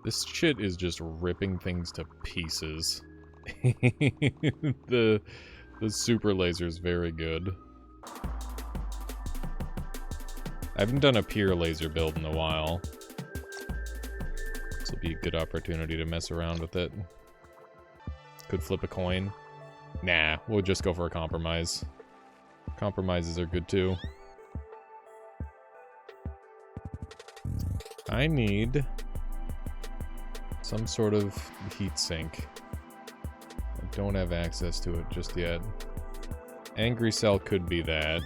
This shit is just ripping things to pieces. The super laser is very good. I haven't done a pure laser build in a while. This will be a good opportunity to mess around with it. Could flip a coin. Nah, we'll just go for a compromise. Compromises are good too. I need some sort of heat sink. I don't have access to it just yet. Angry Cell could be that.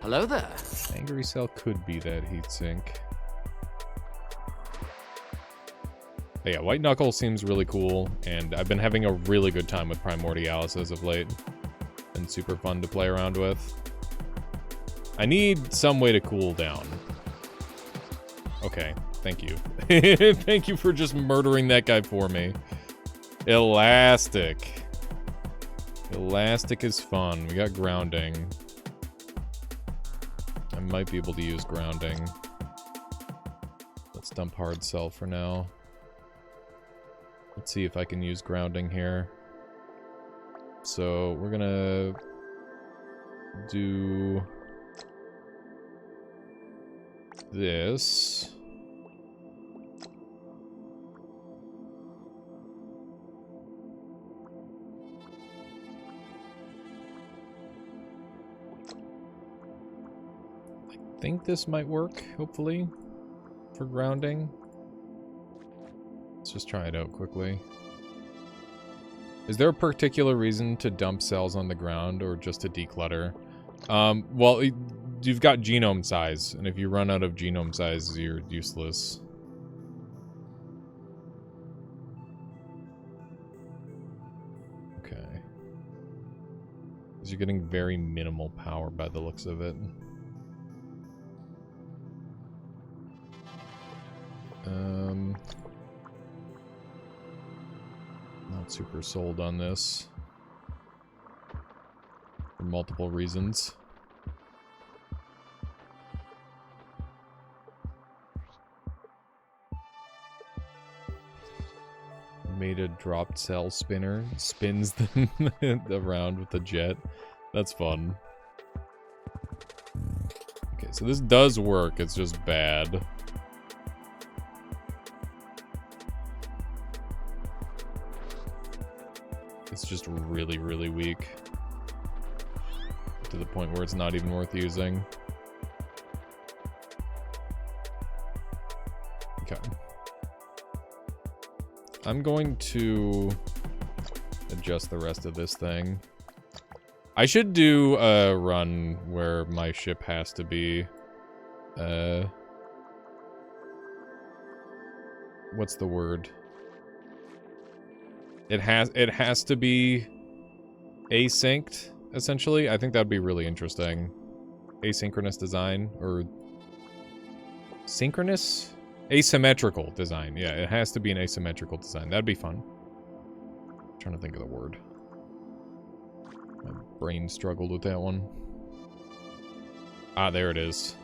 Hello there. Angry Cell could be that heatsink. But yeah, White Knuckle seems really cool, and I've been having a really good time with Primordialis as of late. Been super fun to play around with. I need some way to cool down. Okay, thank you. Thank you for just murdering that guy for me. Elastic. Elastic is fun. We got grounding. I might be able to use grounding. Let's dump hard cell for now. Let's see if I can use grounding here. So we're gonna do this. I think this might work, hopefully, for grounding. Let's just try it out quickly. Is there a particular reason to dump cells on the ground or just to declutter? Well, you've got genome size, and if you run out of genome size, you're useless. Okay. Because you're getting very minimal power by the looks of it. Not super sold on this. For multiple reasons. Made a dropped cell spinner. Spins them around with a jet. That's fun. Okay, so this does work. It's just bad. It's just really, really weak. To the point where it's not even worth using. Okay. I'm going to adjust the rest of this thing. I should do a run where my ship has to be... what's the word? It has to be asynced, essentially. I think that'd be really interesting. Asynchronous design, or synchronous? Asymmetrical design. Yeah, it has to be an asymmetrical design. That'd be fun. I'm trying to think of the word. My brain struggled with that one. Ah, there it is.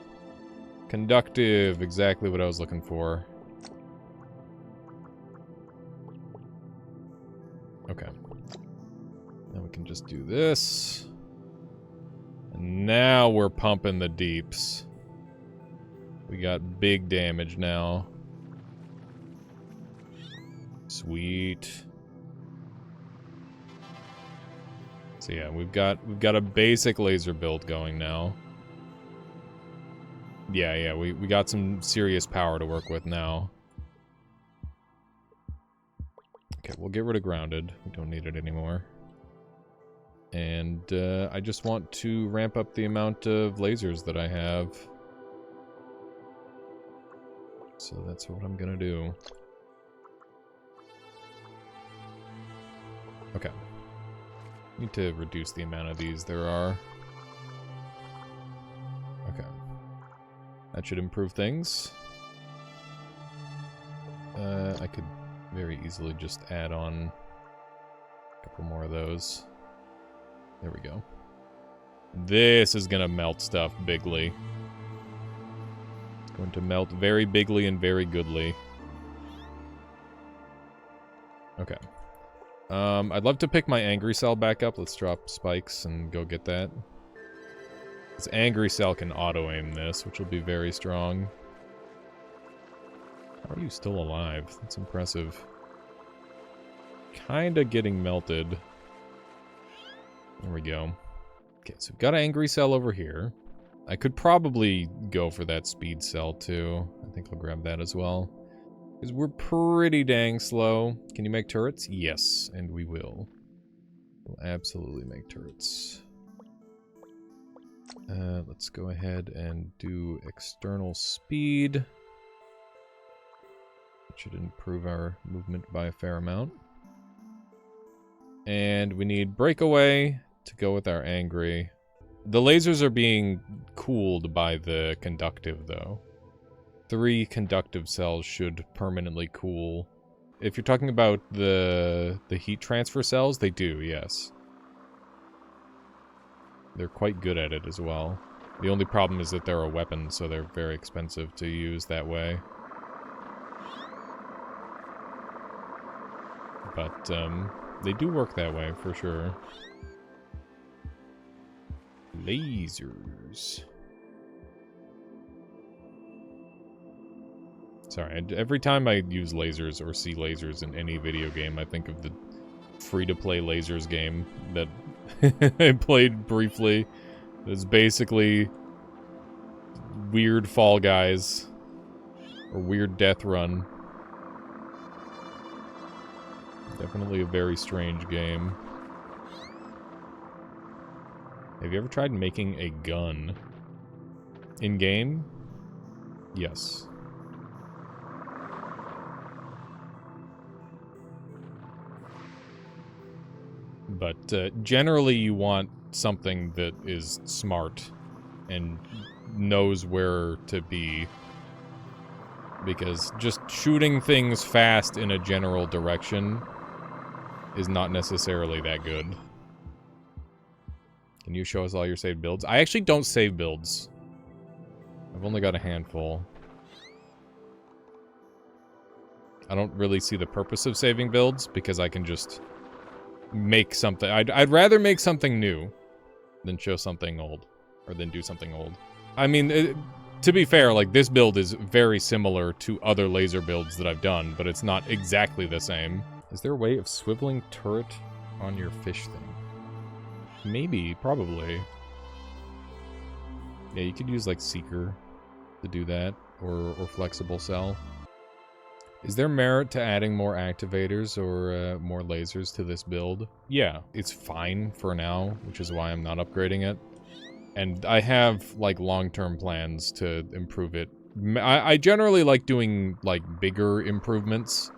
Conductive, exactly what I was looking for. Okay. Now we can just do this. And now we're pumping the deeps. We got big damage now. Sweet. So yeah, we've got a basic laser build going now. Yeah, we got some serious power to work with now. Okay, we'll get rid of grounded. We don't need it anymore. And I just want to ramp up the amount of lasers that I have. So that's what I'm gonna do. Okay. Need to reduce the amount of these there are. Okay. That should improve things. I could very easily just add on a couple more of those. There we go. This is gonna melt stuff bigly. Let's Going to melt very bigly and very goodly. Okay. I'd love to pick my Angry Cell back up. Let's drop spikes and go get that. This Angry Cell can auto-aim this, which will be very strong. How are you still alive? That's impressive. Kinda getting melted. There we go. Okay, so we've got an Angry Cell over here. I could probably go for that Speed Cell, too. I think I'll grab that as well. Because we're pretty dang slow. Can you make turrets? Yes, and we will. We'll absolutely make turrets. Let's go ahead and do external speed. That should improve our movement by a fair amount. And we need breakaway to go with our angry. The lasers are being cooled by the conductive, though. 3 conductive cells should permanently cool. If you're talking about the heat transfer cells, they do, yes. They're quite good at it as well. The only problem is that they're a weapon, so they're very expensive to use that way. But, they do work that way, for sure. Lasers. Sorry, every time I use lasers or see lasers in any video game, I think of the free-to-play lasers game that I played briefly. It's basically weird Fall Guys or weird Death Run. Definitely a very strange game. Have you ever tried making a gun? In-game? Yes. But generally you want something that is smart and knows where to be. Because just shooting things fast in a general direction is not necessarily that good. Can you show us all your saved builds? I actually don't save builds. I've only got a handful. I don't really see the purpose of saving builds because I can just make something. I'd rather make something new than show something old, or than do something old. I mean, to be fair, like, this build is very similar to other laser builds that I've done, but it's not exactly the same. Is there a way of swiveling turret on your fish thing? Maybe, probably. Yeah, you could use, like, Seeker to do that, or Flexible Cell. Is there merit to adding more activators or more lasers to this build? Yeah, it's fine for now, which is why I'm not upgrading it. And I have, like, long-term plans to improve it. I generally like doing, like, bigger improvements.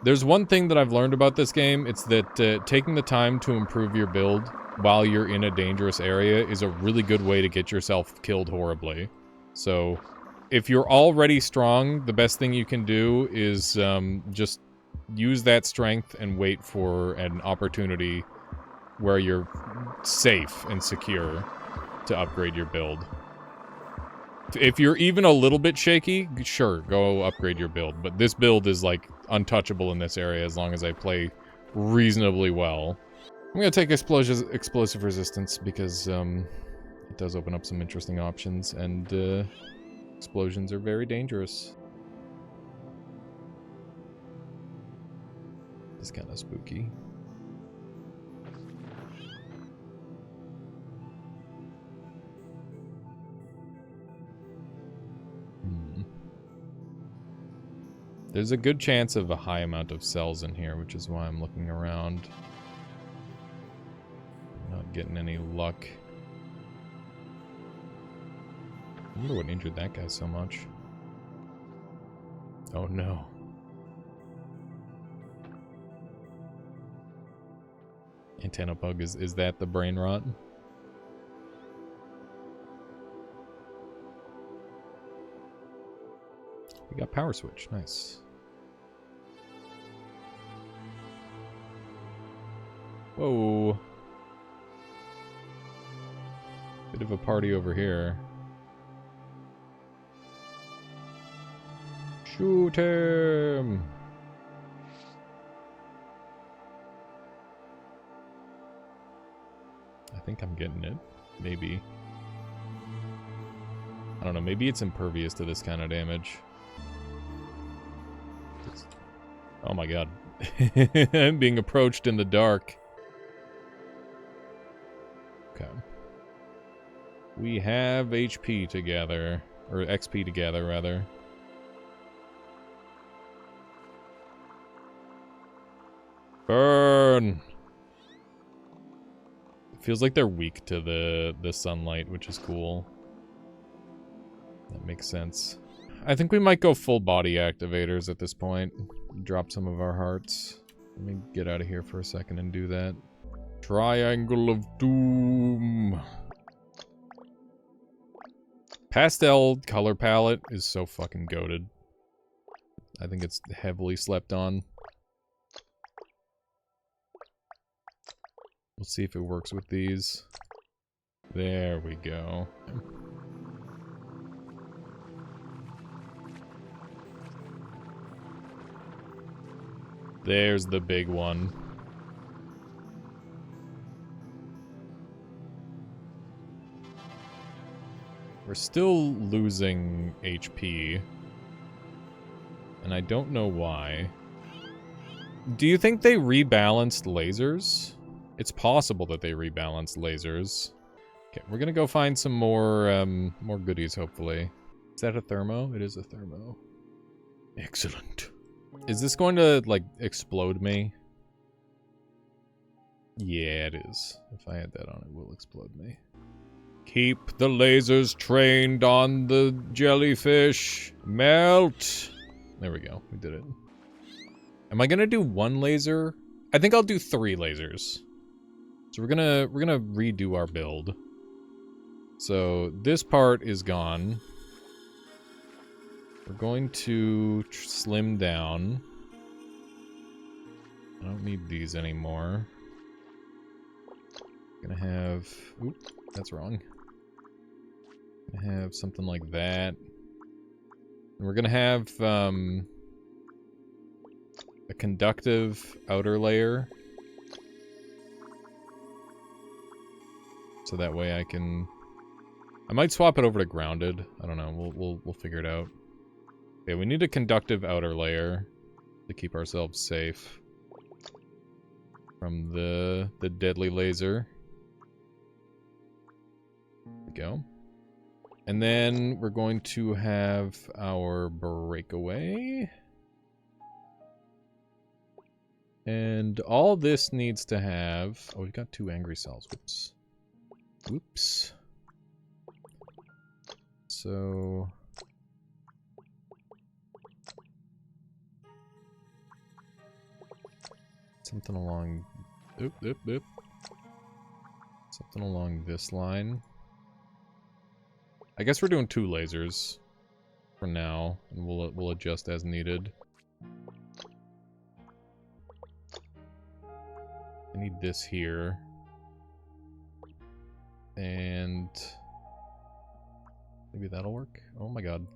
There's one thing that I've learned about this game. It's that taking the time to improve your build while you're in a dangerous area is a really good way to get yourself killed horribly. So if you're already strong, the best thing you can do is just use that strength and wait for an opportunity where you're safe and secure to upgrade your build. If you're even a little bit shaky, sure, go upgrade your build. But this build is, like, untouchable in this area as long as I play reasonably well. I'm gonna take explosive resistance because it does open up some interesting options, and explosions are very dangerous. It's kind of spooky. There's a good chance of a high amount of cells in here, which is why I'm looking around. Not getting any luck. I wonder what injured that guy so much. Oh no. Antenna bug, is that the brain rot? We got power switch, nice. Whoa. Bit of a party over here. Shoot him! I think I'm getting it. Maybe. I don't know, maybe it's impervious to this kind of damage. Oh my god. I'm being approached in the dark. Okay. We have HP together. Or XP together, rather. Burn! It feels like they're weak to the sunlight, which is cool. That makes sense. I think we might go full body activators at this point. Drop some of our hearts. Let me get out of here for a second and do that. Triangle of Doom. Pastel color palette is so fucking goated. I think it's heavily slept on. We'll see if it works with these. There we go. There's the big one. We're still losing HP. And I don't know why. Do you think they rebalanced lasers? It's possible that they rebalanced lasers. Okay, we're gonna go find some more, more goodies, hopefully. Is that a thermo? It is a thermo. Excellent. Is this going to, like, explode me? Yeah, it is. If I had that on, it will explode me. Keep the lasers trained on the jellyfish. Melt! There we go. We did it. Am I gonna do one laser? I think I'll do 3 lasers. So we're gonna redo our build. So this part is gone. We're going to slim down. I don't need these anymore. Gonna have... Oop, that's wrong. Gonna have something like that. And we're gonna have a conductive outer layer. So that way I can... I might swap it over to grounded. I don't know. We'll figure it out. Okay, we need a conductive outer layer to keep ourselves safe from the deadly laser. There we go. And then we're going to have our breakaway. And all this needs to have... Oh, we've got 2 angry cells. Whoops. Whoops. So... something along... Oop, oop, oop. Something along this line. I guess we're doing 2 lasers for now, and we'll adjust as needed. I need this here. And... maybe that'll work? Oh my god.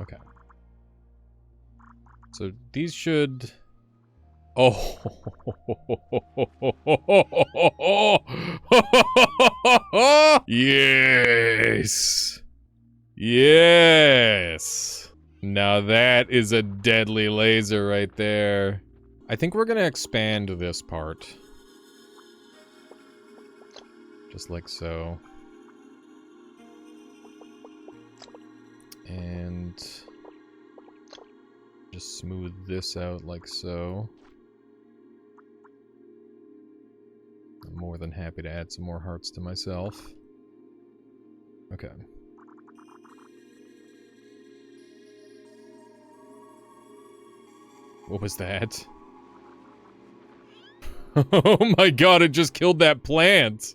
Okay. So these should... Oh! Yes! Yes! Now that is a deadly laser right there. I think we're gonna expand this part. Just like so. And just smooth this out like so. I'm more than happy to add some more hearts to myself. Okay. What was that? Oh my god, it just killed that plant!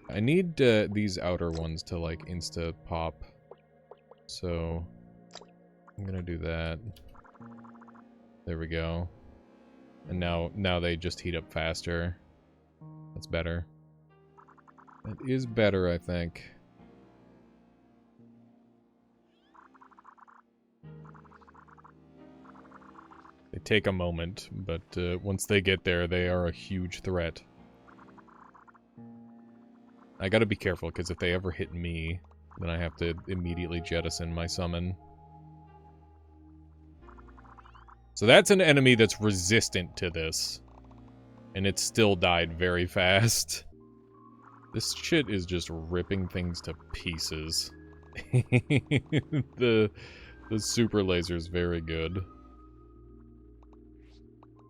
I need these outer ones to like insta-pop. So, I'm gonna do that. There we go. And now they just heat up faster. That's better. That is better, I think. They take a moment, but once they get there, they are a huge threat. I gotta be careful, because if they ever hit me, then I have to immediately jettison my summon. So that's an enemy that's resistant to this. And it still died very fast. This shit is just ripping things to pieces. The super laser is very good.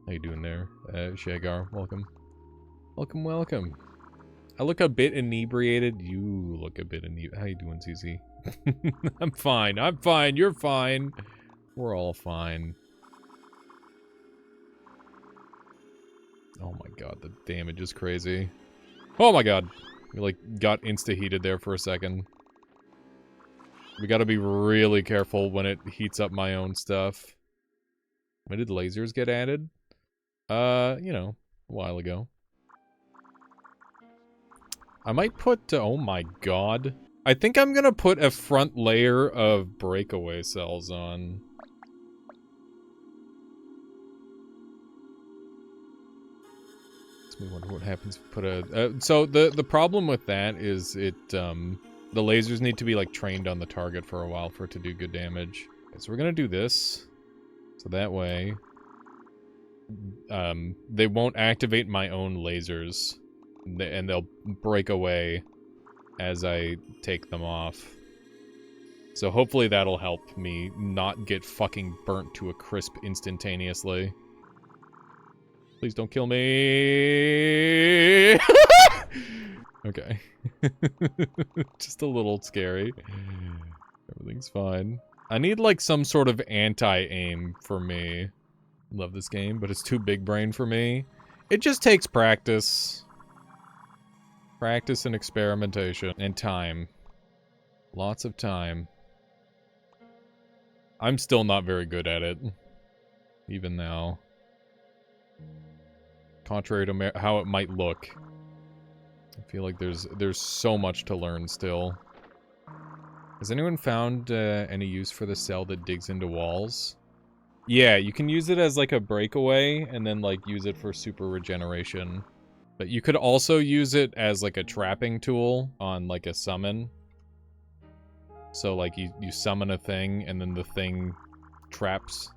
How you doing there, Shagar? Welcome. Welcome, welcome. I look a bit inebriated. You look a bit inebriated. How you doing, ZZ? I'm fine. I'm fine. You're fine. We're all fine. Oh my god, the damage is crazy. Oh my god. We, like, got insta-heated there for a second. We gotta be really careful when it heats up my own stuff. When did lasers get added? You know, a while ago. I might put, oh my god. I think I'm gonna put a front layer of breakaway cells on. Makes me wonder what happens if we put a, so the problem with that is it, the lasers need to be, like, trained on the target for a while for it to do good damage. Okay, so we're gonna do this. So that way, they won't activate my own lasers. And they'll break away as I take them off. So hopefully that'll help me not get fucking burnt to a crisp instantaneously. Please don't kill me! Okay. Just a little scary. Everything's fine. I need, like, some sort of anti-aim for me. Love this game, but it's too big brain for me. It just takes practice. Practice and experimentation. And time. Lots of time. I'm still not very good at it. Even now. Contrary to how it might look. I feel like there's so much to learn still. Has anyone found any use for the cell that digs into walls? Yeah, you can use it as like a breakaway and then like use it for super regeneration. But you could also use it as like a trapping tool on like a summon. So like you summon a thing and then the thing traps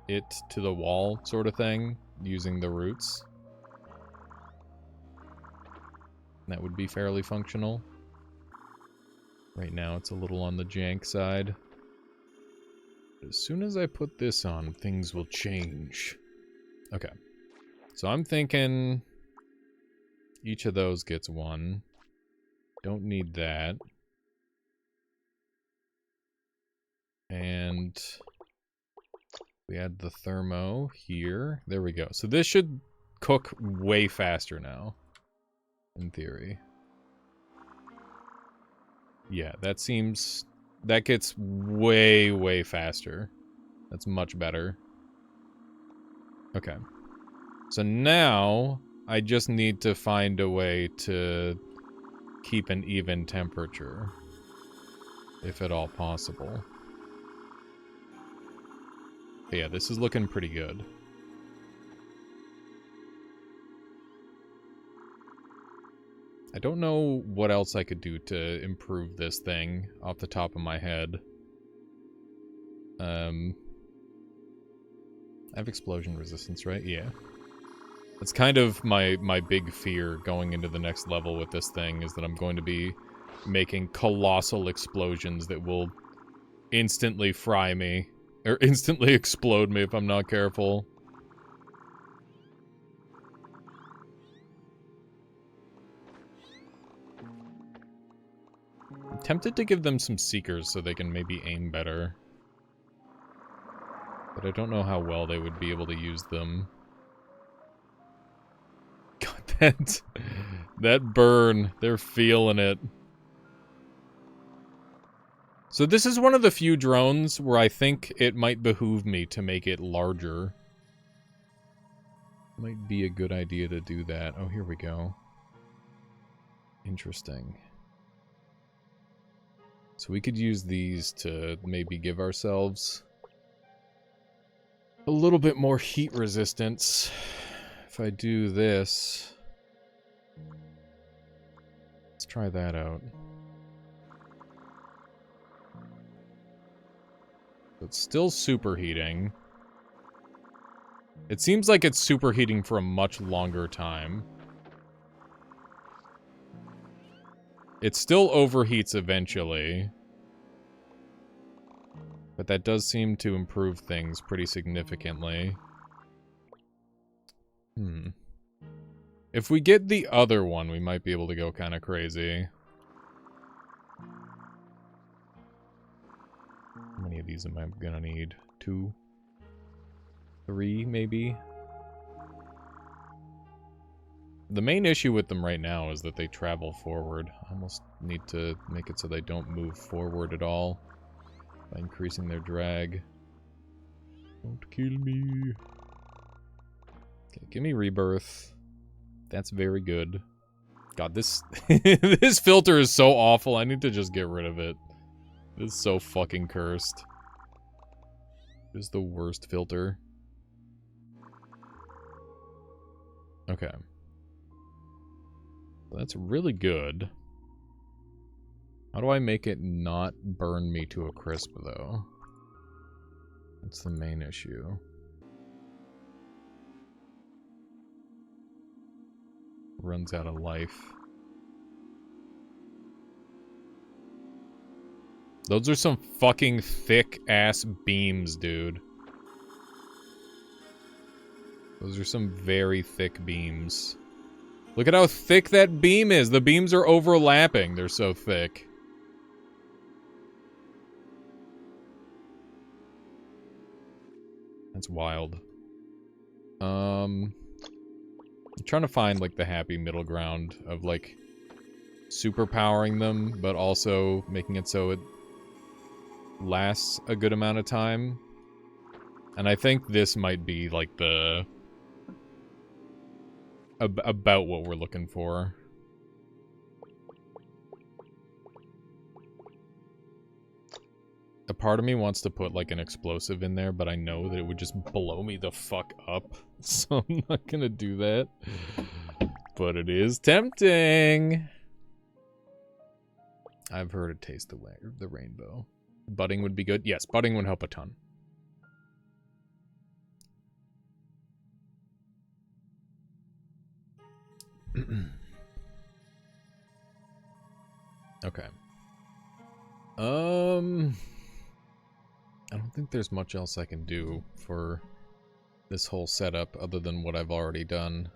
it to the wall sort of thing using the roots. That would be fairly functional. Right now it's a little on the jank side. As soon as I put this on, things will change. Okay. So I'm thinking each of those gets one. Don't need that. And we add the thermo here. There we go. So this should cook way faster now, in theory. Yeah, that gets way, way faster. That's much better. Okay. So now, I just need to find a way to keep an even temperature. If at all possible. But yeah, this is looking pretty good. I don't know what else I could do to improve this thing off the top of my head. I have explosion resistance, right? Yeah. That's kind of my big fear going into the next level with this thing, is that I'm going to be making colossal explosions that will instantly fry me. Or instantly explode me if I'm not careful. I'm tempted to give them some seekers so they can maybe aim better. But I don't know how well they would be able to use them. God, that burn. They're feeling it. So this is one of the few drones where I think it might behoove me to make it larger. Might be a good idea to do that. Oh, here we go. Interesting. So we could use these to maybe give ourselves a little bit more heat resistance. If I do this... Let's try that out. It's still superheating. It seems like it's superheating for a much longer time. It still overheats eventually. But that does seem to improve things pretty significantly. If we get the other one, we might be able to go kind of crazy. How many of these am I gonna need? 2? 3, maybe? The main issue with them right now is that they travel forward. I almost need to make it so they don't move forward at all by increasing their drag. Don't kill me. Okay, give me rebirth. That's very good. God, this this filter is so awful. I need to just get rid of it. This is so fucking cursed. This is the worst filter. Okay. That's really good. How do I make it not burn me to a crisp, though? That's the main issue. Runs out of life. Those are some fucking thick-ass beams, dude. Those are some very thick beams. Look at how thick that beam is. The beams are overlapping. They're so thick. That's wild. I'm trying to find, like, the happy middle ground of, like, superpowering them, but also making it so it lasts a good amount of time. And I think this might be, like, the... about what we're looking for. A part of me wants to put, like, an explosive in there, but I know that it would just blow me the fuck up. So I'm not gonna do that. But it is tempting! I've heard it taste the rainbow. Budding would be good. Yes, budding would help a ton. Okay. I don't think there's much else I can do for this whole setup other than what I've already done.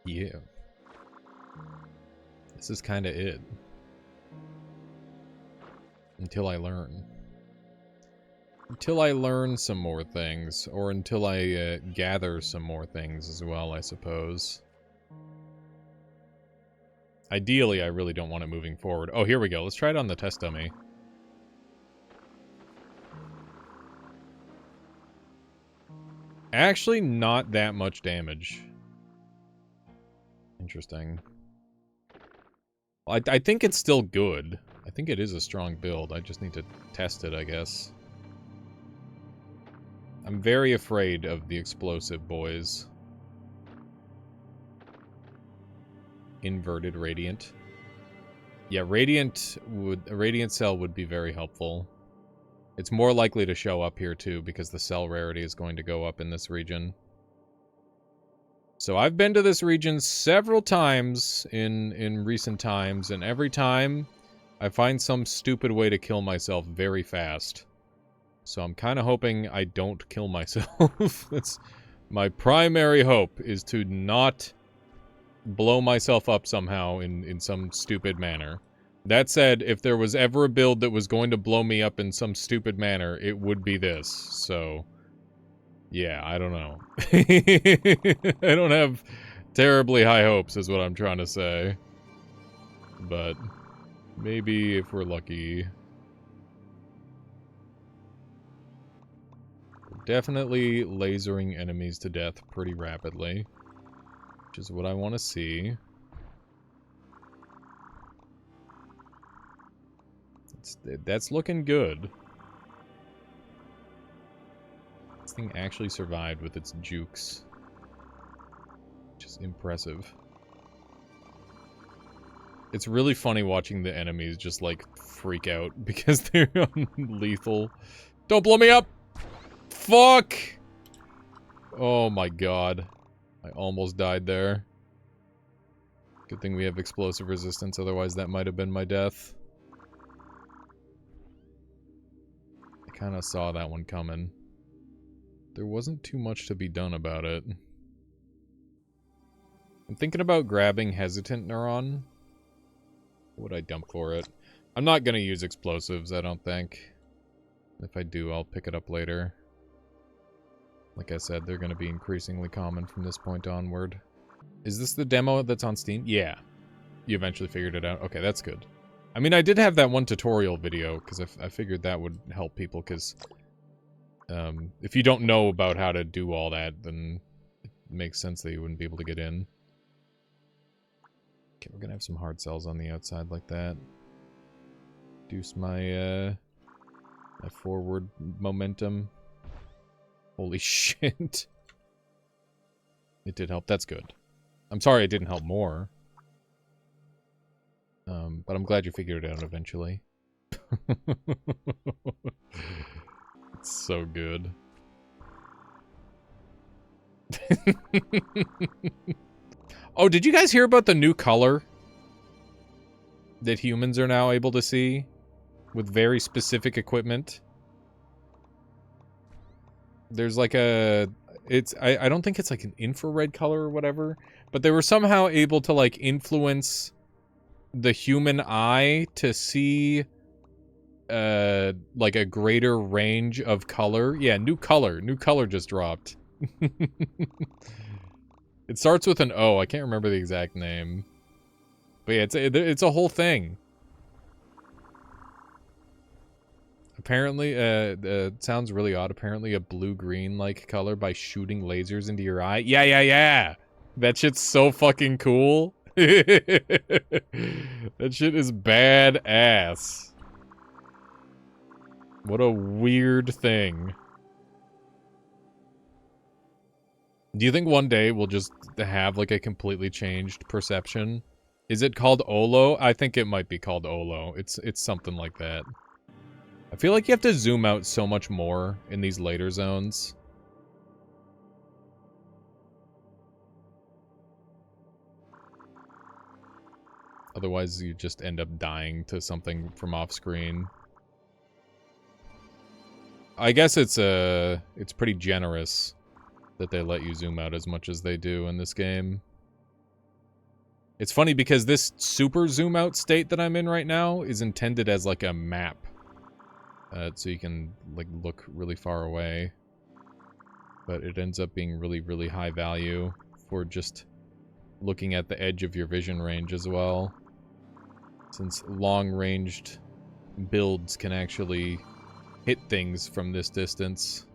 Yeah. This is kind of it. Until I learn. Until I learn some more things, or until I gather some more things as well, I suppose. Ideally, I really don't want it moving forward. Oh, here we go. Let's try it on the test dummy. Actually, not that much damage. Interesting. Well, I think it's still good. I think it is a strong build. I just need to test it, I guess. I'm very afraid of the explosive boys. Inverted Radiant. Yeah, a Radiant Cell would be very helpful. It's more likely to show up here too, because the cell rarity is going to go up in this region. So I've been to this region several times in recent times, and every time I find some stupid way to kill myself very fast. So I'm kind of hoping I don't kill myself. That's my primary hope, is to not blow myself up somehow in some stupid manner. That said, if there was ever a build that was going to blow me up in some stupid manner, it would be this. So, yeah, I don't know. I don't have terribly high hopes, is what I'm trying to say. But maybe if we're lucky, we'll Definitely lasering enemies to death pretty rapidly. Which is what I want to see. That's looking good. This thing actually survived with its jukes. Which is impressive. It's really funny watching the enemies just, like, freak out because they're lethal. Don't blow me up! Fuck! Oh my god. I almost died there. Good thing we have explosive resistance, otherwise that might have been my death. I kind of saw that one coming. There wasn't too much to be done about it. I'm thinking about grabbing Hesitant Neuron. What would I dump for it? I'm not gonna use explosives, I don't think. If I do, I'll pick it up later. Like I said, they're gonna be increasingly common from this point onward. Is this the demo that's on Steam? Yeah. You eventually figured it out? Okay, that's good. I mean, I did have that one tutorial video, because I figured that would help people, because if you don't know about how to do all that, then it makes sense that you wouldn't be able to get in. Okay, we're gonna have some hard cells on the outside like that. Reduce my, my forward momentum. Holy shit. It did help. That's good. I'm sorry it didn't help more. But I'm glad you figured it out eventually. It's so good. Oh, did you guys hear about the new color that humans are now able to see with very specific equipment? There's like a... I don't think it's like an infrared color or whatever, but they were somehow able to like influence the human eye to see like a greater range of color. Yeah, new color. New color just dropped. It starts with an O. I can't remember the exact name. But yeah, it's a whole thing. Apparently, it sounds really odd. Apparently a blue-green like color by shooting lasers into your eye. Yeah! That shit's so fucking cool. That shit is badass. What a weird thing. Do you think one day we'll just have like a completely changed perception? Is it called Olo? I think it might be called Olo. It's something like that. I feel like you have to zoom out so much more in these later zones. Otherwise, you just end up dying to something from off-screen. I guess it's pretty generous that they let you zoom out as much as they do in this game. It's funny because this super zoom out state that I'm in right now is intended as like a map. So you can like look really far away. But it ends up being really, really high value for just looking at the edge of your vision range as well. Since long-ranged builds can actually hit things from this distance.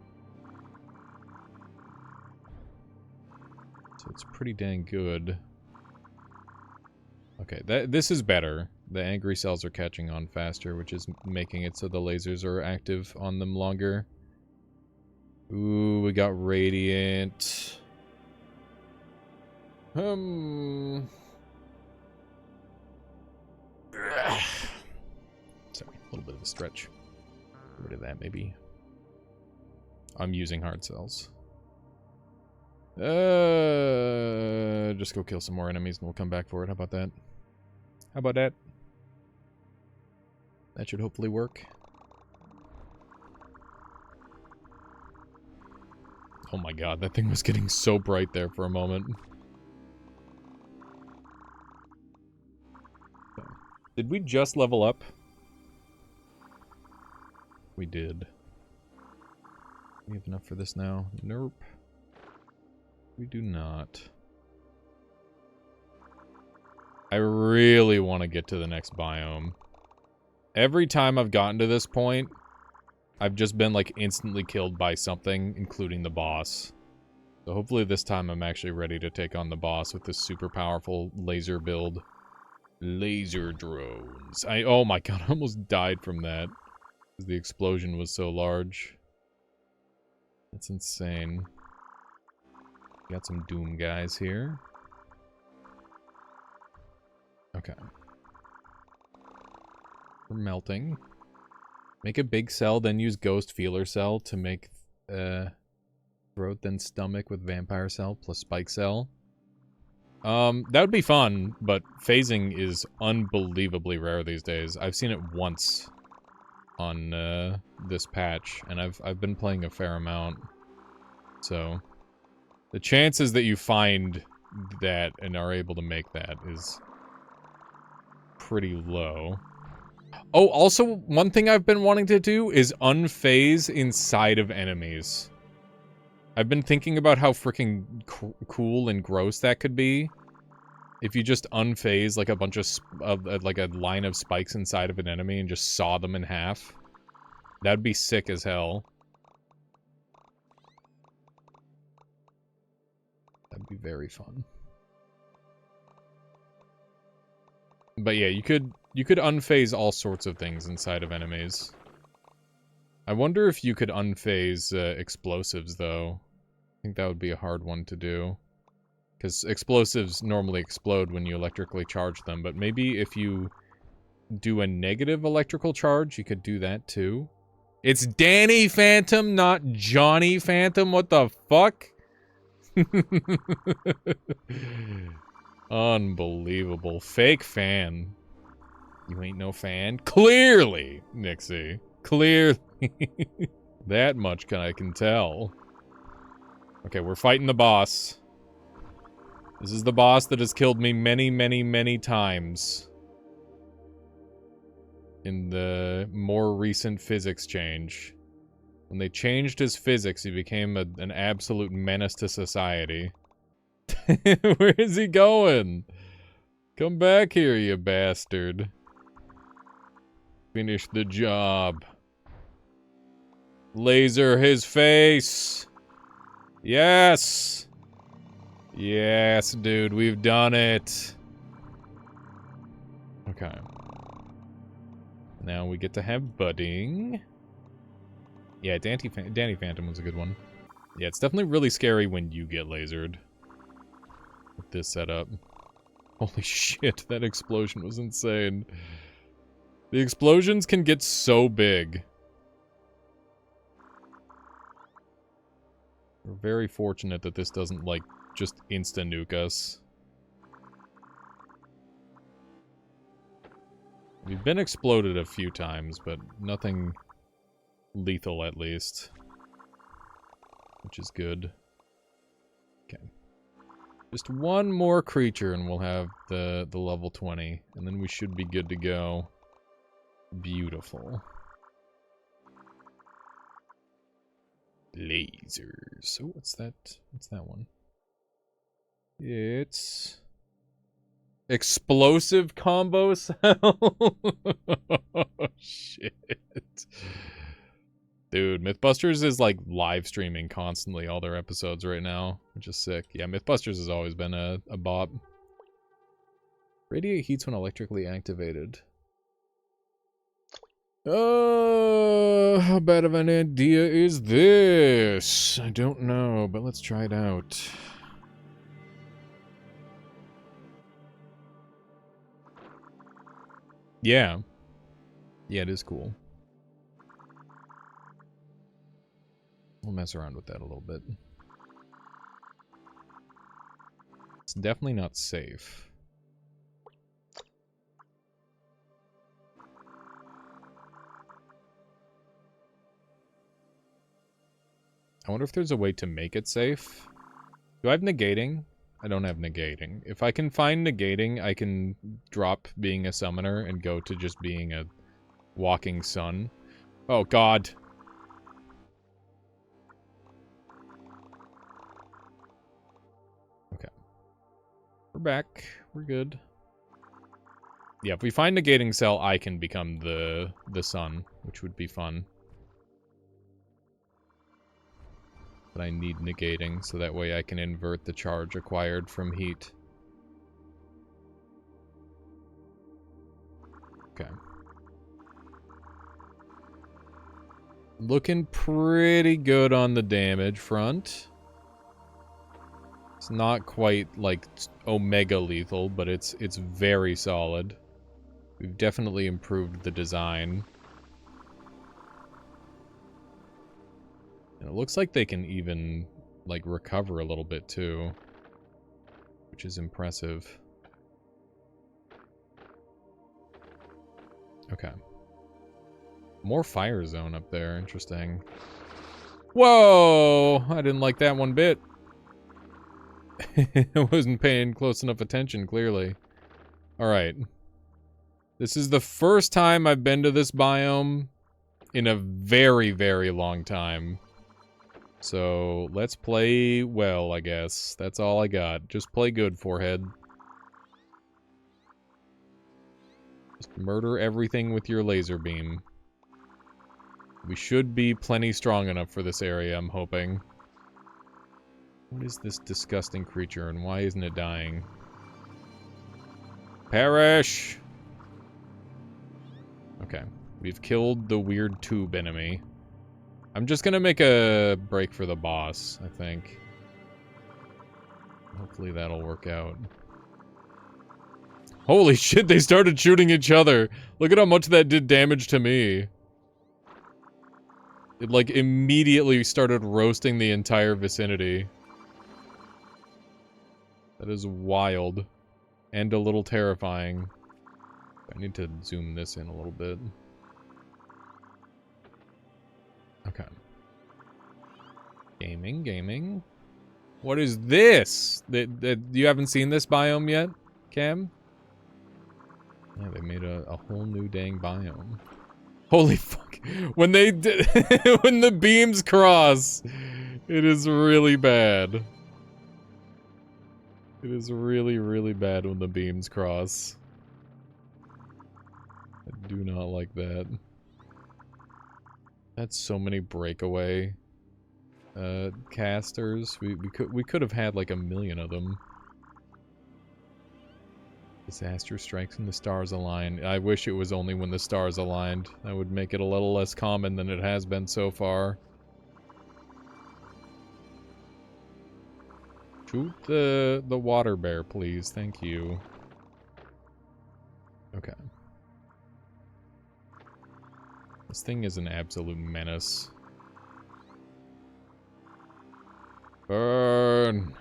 So it's pretty dang good. Okay, this is better. The angry cells are catching on faster, which is making it so the lasers are active on them longer. Ooh, we got Radiant. Sorry, a little bit of a stretch. Get rid of that, maybe. I'm using hard cells. Just go kill some more enemies and we'll come back for it. How about that? How about that? That should hopefully work. Oh my god, that thing was getting so bright there for a moment. Did we just level up? We did. We have enough for this now? Nope. We do not. I really want to get to the next biome. Every time I've gotten to this point, I've just been, like, instantly killed by something, including the boss. So hopefully this time I'm actually ready to take on the boss with this super powerful laser build. Laser drones. Oh my god, I almost died from that. Because the explosion was so large. That's insane. Got some Doom guys here. Okay. We're melting. Make a big cell, then use Ghost Feeler Cell to make throat, then stomach with Vampire Cell plus Spike Cell. That would be fun, but phasing is unbelievably rare these days. I've seen it once on this patch, and I've been playing a fair amount. So the chances that you find that and are able to make that is pretty low. Oh, also, one thing I've been wanting to do is unphase inside of enemies. I've been thinking about how freaking cool and gross that could be. If you just unphase like a bunch of like a line of spikes inside of an enemy and just saw them in half. That'd be sick as hell. That'd be very fun. But yeah, you could unphase all sorts of things inside of enemies. I wonder if you could unphase explosives, though. I think that would be a hard one to do. Because explosives normally explode when you electrically charge them, but maybe if you do a negative electrical charge, you could do that too. It's Danny Phantom, not Johnny Phantom, what the fuck? Unbelievable. Fake fan. You ain't no fan? Clearly, Nixie. Clearly. That much I can tell. Okay, we're fighting the boss. This is the boss that has killed me many, many, many times. In the more recent physics change. When they changed his physics, he became an absolute menace to society. Where is he going? Come back here, you bastard. Finish the job. Laser his face. Yes. Yes, dude, we've done it. Okay. Now we get to have budding. Yeah, Danny Phantom was a good one. Yeah, it's definitely really scary when you get lasered. With this setup. Holy shit, that explosion was insane. The explosions can get so big. We're very fortunate that this doesn't, like, just insta-nuke us. We've been exploded a few times, but nothing lethal at least. Which is good. Okay. Just one more creature and we'll have the level 20. And then we should be good to go. Beautiful. Lasers. Oh, what's that? What's that one? It's... Explosive combo cell? Oh, shit. Dude, Mythbusters is like live streaming constantly all their episodes right now, which is sick. Yeah, Mythbusters has always been a bop. Radiate heats when electrically activated. How bad of an idea is this? I don't know, but let's try it out. Yeah. Yeah, it is cool. We'll mess around with that a little bit. It's definitely not safe. I wonder if there's a way to make it safe. Do I have negating? I don't have negating. If I can find negating, I can drop being a summoner and go to just being a walking sun. Oh, God. Okay. We're back. We're good. Yeah, if we find negating cell, I can become the sun, which would be fun. that I need negating, so that way I can invert the charge acquired from heat. Okay. Looking pretty good on the damage front. It's not quite, like, omega lethal, but it's very solid. We've definitely improved the design. And it looks like they can even, like, recover a little bit, too. Which is impressive. Okay. More fire zone up there. Interesting. Whoa! I didn't like that one bit. I wasn't paying close enough attention, clearly. Alright. This is the first time I've been to this biome in a very, very long time. So, let's play well, I guess. That's all I got. Just play good, forehead. Just murder everything with your laser beam. We should be plenty strong enough for this area, I'm hoping. What is this disgusting creature, and why isn't it dying? Perish! Okay. We've killed the weird tube enemy. I'm just gonna make a break for the boss, I think. Hopefully that'll work out. Holy shit, they started shooting each other! Look at how much that did damage to me. It, like, immediately started roasting the entire vicinity. That is wild. And a little terrifying. I need to zoom this in a little bit. Okay. Gaming. What is this? You haven't seen this biome yet, Cam? Yeah, they made a whole new dang biome. Holy fuck. When they did when the beams cross, it is really bad. It is really, really bad when the beams cross. I do not like that. That's so many breakaway casters. We could have had like 1,000,000 of them. Disaster strikes when the stars align. I wish it was only when the stars aligned. That would make it a little less common than it has been so far. Shoot the water bear, please. Thank you. Okay. This thing is an absolute menace. Burn!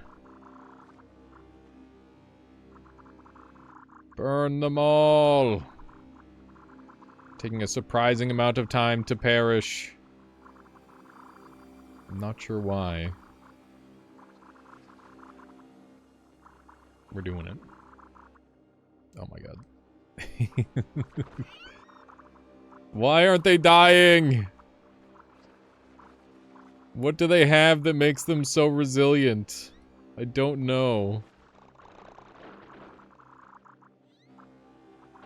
Burn them all! Taking a surprising amount of time to perish. I'm not sure why. We're doing it. Oh my god. Why aren't they dying? What do they have that makes them so resilient? I don't know.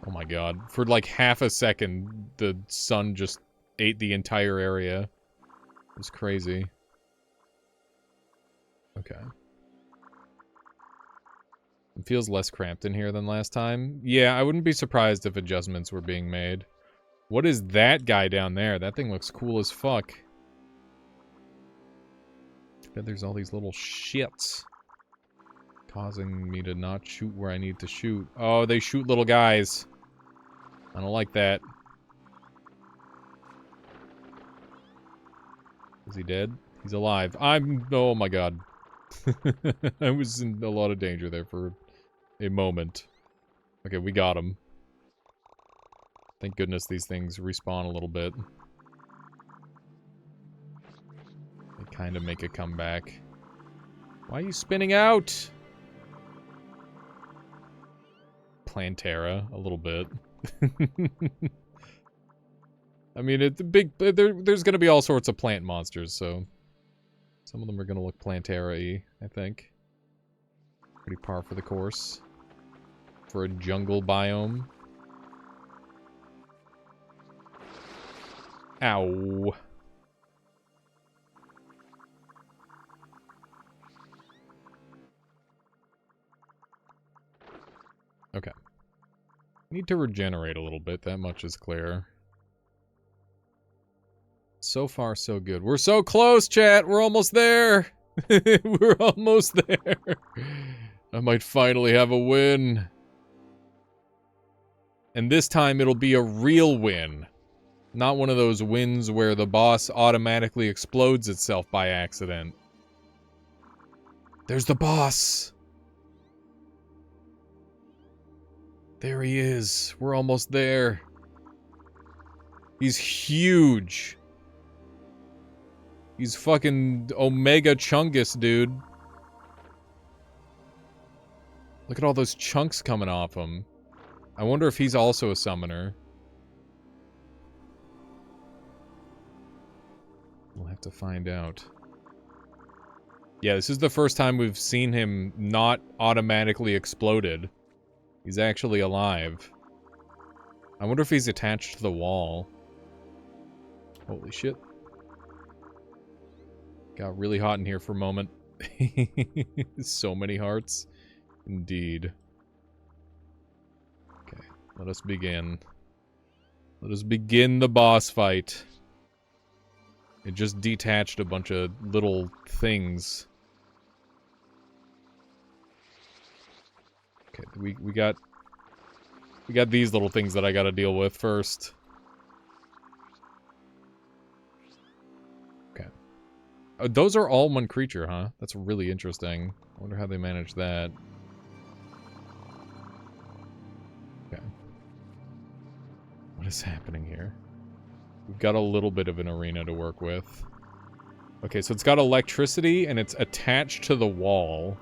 Oh my god. For like half a second, the sun just ate the entire area. It was crazy. Okay. It feels less cramped in here than last time. Yeah, I wouldn't be surprised if adjustments were being made. What is that guy down there? That thing looks cool as fuck. I bet there's all these little shits causing me to not shoot where I need to shoot. Oh, they shoot little guys. I don't like that. Is he dead? He's alive. Oh my god. I was in a lot of danger there for a moment. Okay, we got him. Thank goodness these things respawn a little bit. They kind of make a comeback. Why are you spinning out? Plantera, a little bit. I mean, there's gonna be all sorts of plant monsters, so some of them are gonna look Plantera-y, I think. Pretty par for the course. For a jungle biome. Ow. Okay. Need to regenerate a little bit, that much is clear. So far, so good. We're so close, chat! We're almost there! We're almost there! I might finally have a win. And this time it'll be a real win. Not one of those wins where the boss automatically explodes itself by accident. There's the boss! There he is. We're almost there. He's huge. He's fucking Omega Chungus, dude. Look at all those chunks coming off him. I wonder if he's also a summoner. We'll have to find out. Yeah, this is the first time we've seen him not automatically exploded. He's actually alive. I wonder if he's attached to the wall. Holy shit. Got really hot in here for a moment. So many hearts. Indeed. Okay, let us begin. Let us begin the boss fight. It just detached a bunch of little things. Okay, we got these little things that I gotta deal with first. Okay. Those are all one creature, huh? That's really interesting. I wonder how they managed that. Okay. What is happening here? We've got a little bit of an arena to work with. Okay, so it's got electricity and it's attached to the wall.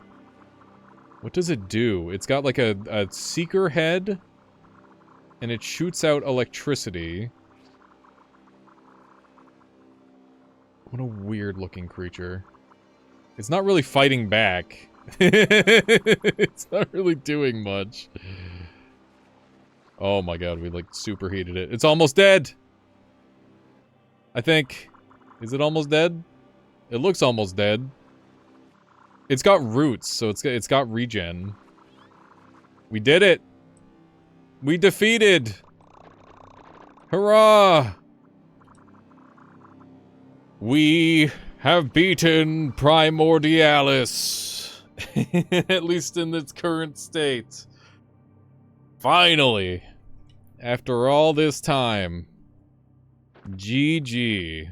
What does it do? It's got like a seeker head and it shoots out electricity. What a weird looking creature. It's not really fighting back. It's not really doing much. Oh my god, we like superheated it. It's almost dead! I think. Is it almost dead? It looks almost dead. It's got roots, so it's got regen. We did it! We defeated! Hurrah! We have beaten Primordialis. At least in its current state. Finally! After all this time. GG.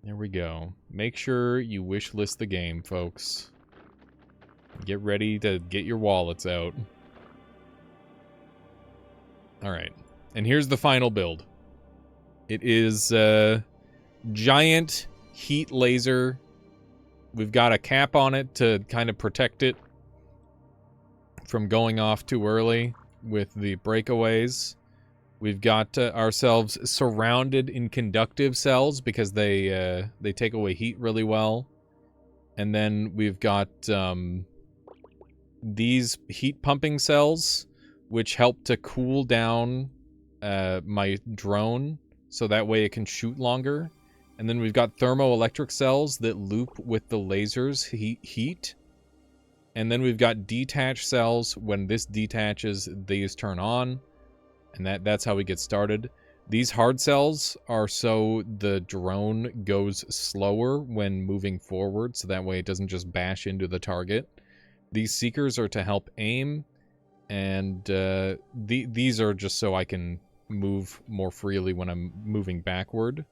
There we go. Make sure you wishlist the game, folks. Get ready to get your wallets out. Alright. And here's the final build. It is giant heat laser. We've got a cap on it to kind of protect it from going off too early with the breakaways. We've got ourselves surrounded in conductive cells because they take away heat really well. And then we've got these heat pumping cells, which help to cool down my drone, so that way it can shoot longer. And then we've got thermoelectric cells that loop with the lasers heat. And then we've got detached cells. When this detaches, these turn on. And that's how we get started. These hard cells are so the drone goes slower when moving forward, so that way it doesn't just bash into the target. These seekers are to help aim, and these are just so I can move more freely when I'm moving backward.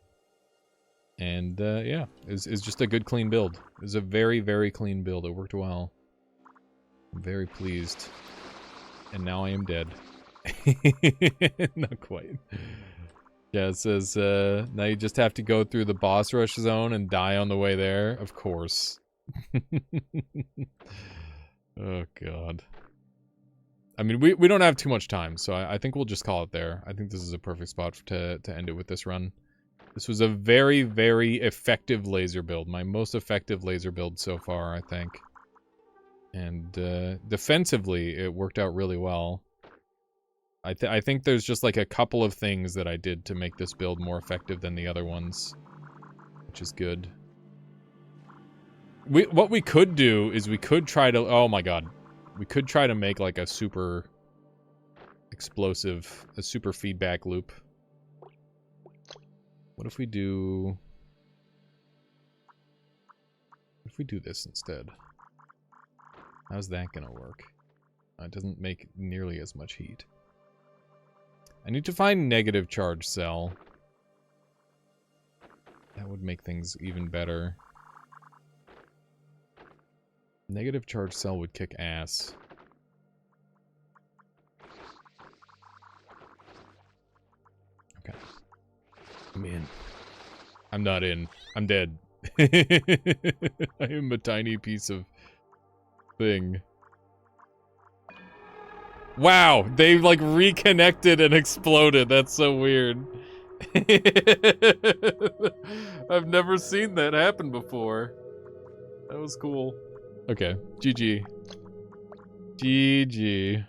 And yeah, it's just a good clean build. It was a very, very clean build. It worked well. I'm very pleased. And now I am dead. Not quite. Yeah, it says, now you just have to go through the boss rush zone and die on the way there. Of course. Oh, God. I mean, we don't have too much time, so I think we'll just call it there. I think this is a perfect spot to end it with this run. This was a very, very effective laser build. My most effective laser build so far, I think. And defensively, it worked out really well. I think there's just like a couple of things that I did to make this build more effective than the other ones, which is good. What we could do is we could try to... Oh my god. We could try to make like a super explosive, a super feedback loop. What if we do... What if we do this instead? How's that gonna work? It doesn't make nearly as much heat. I need to find negative charge cell. That would make things even better. Negative charge cell would kick ass. Okay. I'm in. I'm not in. I'm dead. I am a tiny piece of thing. Wow, they like reconnected and exploded. That's so weird. I've never seen that happen before. That was cool. Okay, GG. GG.